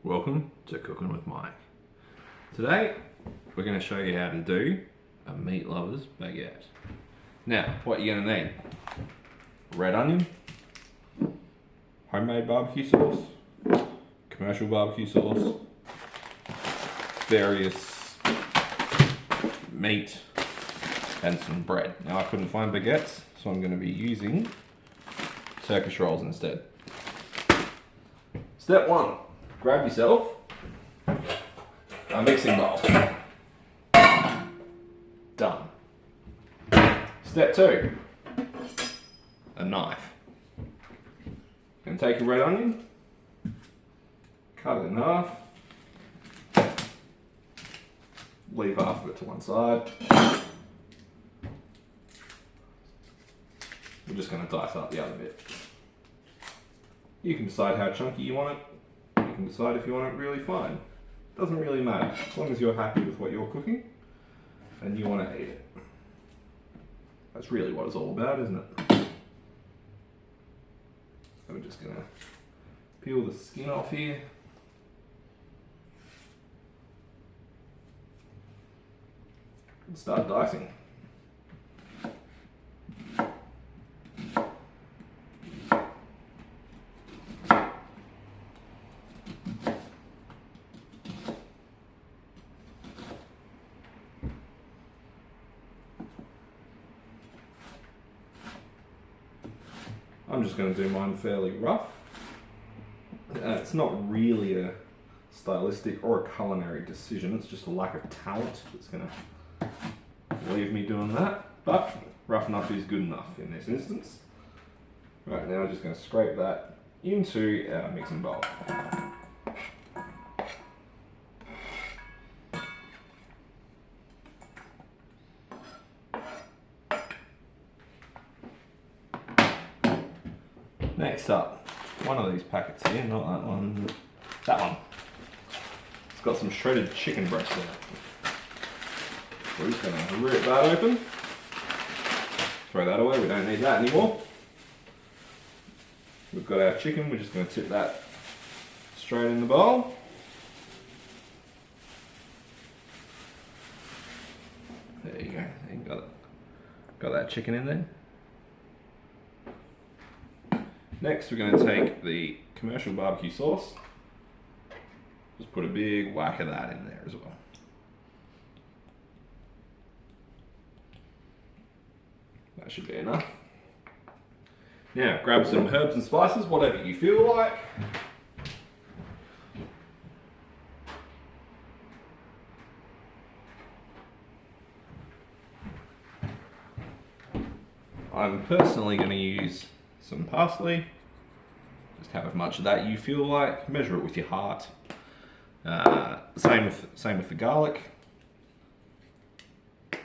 Welcome to Cooking with Mike. Today we're going to show you how to do a meat lovers baguette. Now what you're going to need: red onion, homemade barbecue sauce, commercial barbecue sauce, various meat, and some bread. Now I couldn't find baguettes, so I'm going to be using Turkish rolls instead. Step 1. Grab yourself a mixing bowl. Done. Step 2. A knife. Going to take a red onion, cut it in half, leave half of it to one side. We're just going to dice up the other bit. You can decide how chunky you want it. You can decide if you want it really fine. Doesn't really matter, as long as you're happy with what you're cooking and you want to eat it. That's really what it's all about, isn't it? So we're just going to peel the skin off here. And start dicing. I'm just going to do mine fairly rough. It's not really a stylistic or a culinary decision, it's just a lack of talent that's going to leave me doing that. But rough enough is good enough in this instance. Right, now I'm just going to scrape that into our mixing bowl. Next up, one of these packets here, not that one, that one. It's got some shredded chicken breast in it. We're just going to rip that open. Throw that away, we don't need that anymore. We've got our chicken, we're just going to tip that straight in the bowl. There you go, you got that chicken in there. Next, we're going to take the commercial barbecue sauce. Just put a big whack of that in there as well. That should be enough. Now, grab some herbs and spices, whatever you feel like. I'm personally going to use some parsley. Just have as much of that you feel like. Measure it with your heart. Same with the garlic.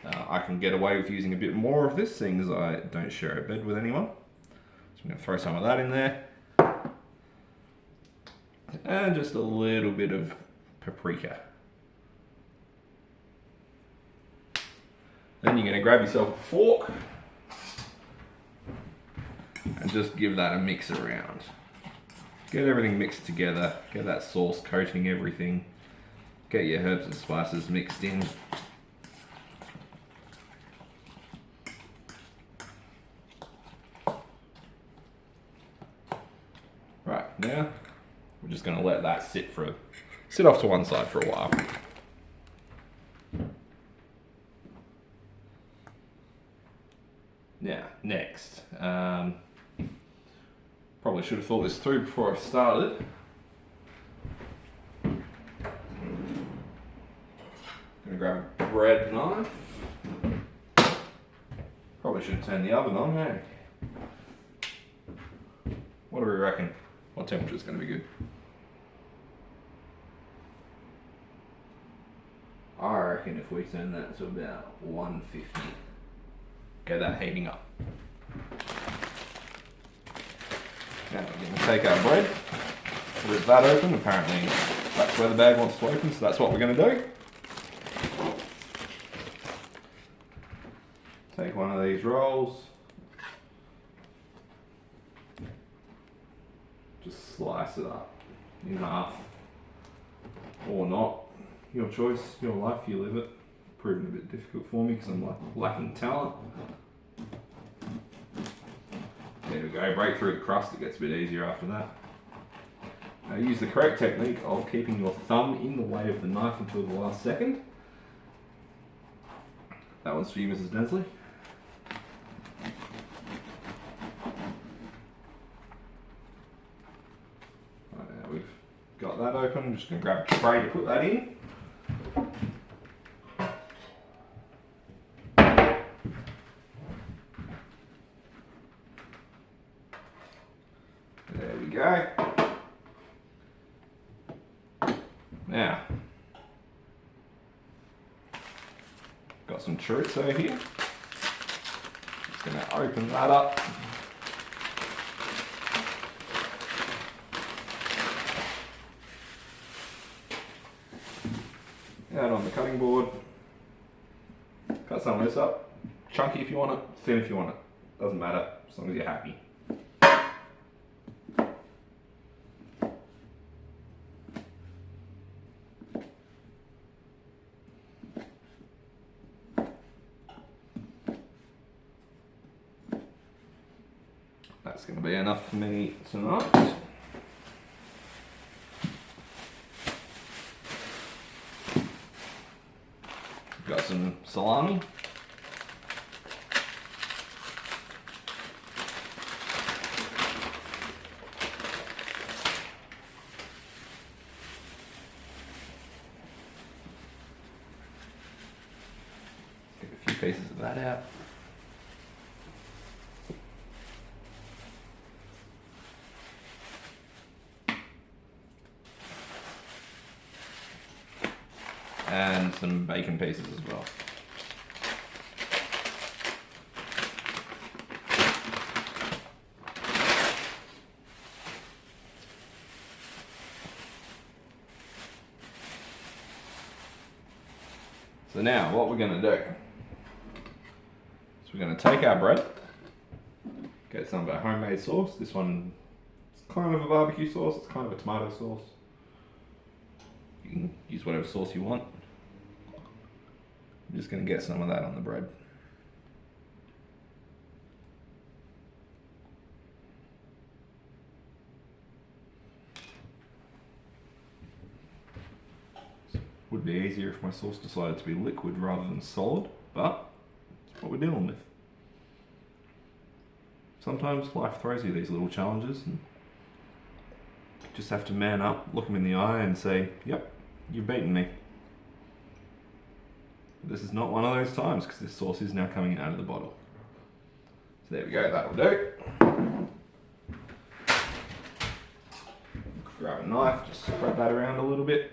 I can get away with using a bit more of this, seeing as I don't share a bed with anyone. So I'm going to throw some of that in there. And just a little bit of paprika. Then you're going to grab yourself a fork and just give that a mix around. Get everything mixed together, get that sauce coating everything, get your herbs and spices mixed in. Right, now we're just going to let that sit off to one side for a while. Now, next, probably should have thought this through before I started. I'm going to grab a bread knife. Probably should have turned the oven on, hey? What do we reckon? What temperature is going to be good? I reckon if we turn that to about 150, get that heating up. Now we're going to take our bread, rip that open. Apparently that's where the bag wants to open, so that's what we're going to do. Take one of these rolls, just slice it up in half. or not. Your choice, your life, you live it. Proving a bit difficult for me because I'm lacking talent. There we go, break through the crust, it gets a bit easier after that. Now use the correct technique of keeping your thumb in the way of the knife until the last second. That one's for you, Mrs. Densley. Right, now we've got that open, I'm just going to grab a tray to put that in. There we go. Now, got some chorizo here. Just going to open that up. Out on the cutting board. Cut some of this up. Chunky if you want it, thin if you want it. Doesn't matter, as long as you're happy. That's going to be enough for me tonight. Got some salami. Get a few pieces of that out. And some bacon pieces as well. So now what we're going to do is we're going to take our bread, get some of our homemade sauce. This one is kind of a barbecue sauce, it's kind of a tomato sauce. You can use whatever sauce you want. I'm just going to get some of that on the bread. Would be easier if my sauce decided to be liquid rather than solid, but that's what we're dealing with. Sometimes life throws you these little challenges and you just have to man up, look them in the eye and say, yep, you've beaten me. But this is not one of those times because this sauce is now coming out of the bottle. So there we go, that'll do. Grab a knife, just spread that around a little bit.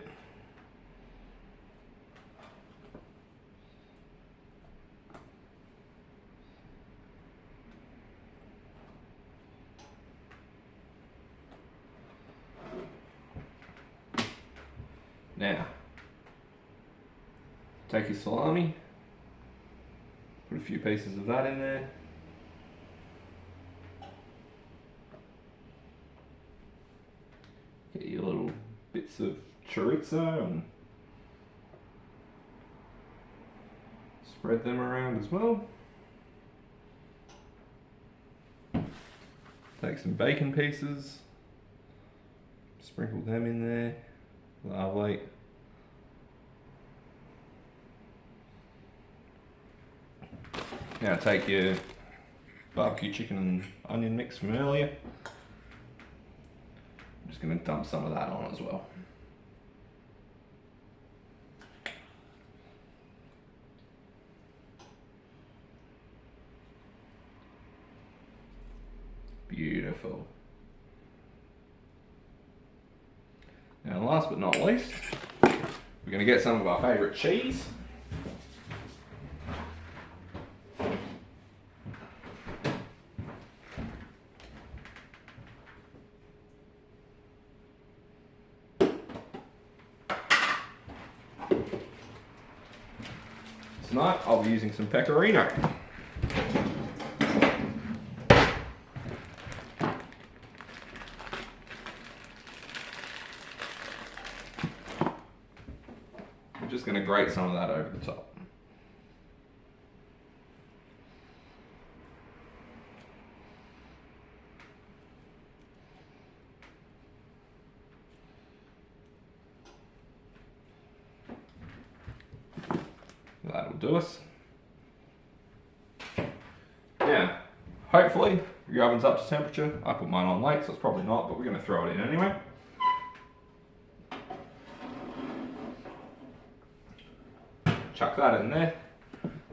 Now, take your salami, put a few pieces of that in there. Get your little bits of chorizo and spread them around as well. Take some bacon pieces, sprinkle them in there. Lovely. Now take your barbecue chicken and onion mix from earlier. I'm just going to dump some of that on as well. Beautiful. Now last but not least, we're going to get some of our favourite cheese. Tonight I'll be using some pecorino. just going to grate some of that over the top. That'll do us. Now, hopefully your oven's up to temperature. I put mine on late, so it's probably not, but we're going to throw it in anyway. Chuck that in there.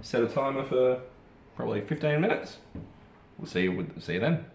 Set a timer for probably 15 minutes. We'll see you then.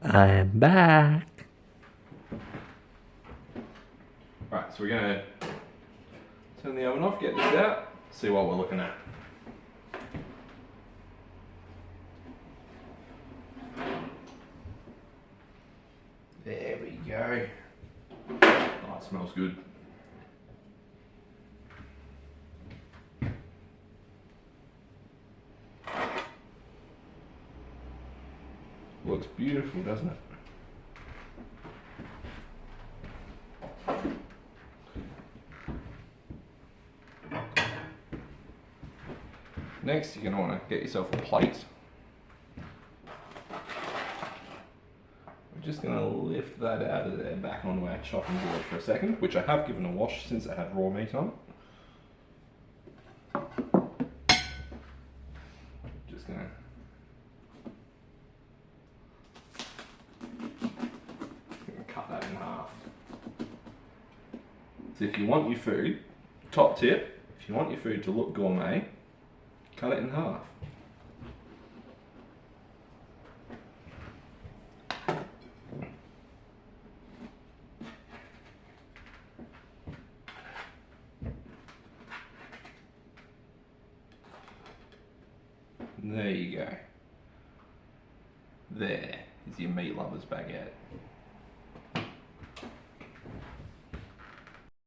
I'm back. Right, so we're going to turn the oven off, get this out, see what we're looking at. There we go. Oh, it smells good. Looks beautiful, doesn't it? Next, you're going to want to get yourself a plate. We're just going to lift that out of there back onto our chopping board for a second, which I have given a wash since it had raw meat on it. Just going to cut that in half. So if you want your food, top tip, if you want your food to look gourmet, cut it in half. There you go. There is your meat lovers baguette.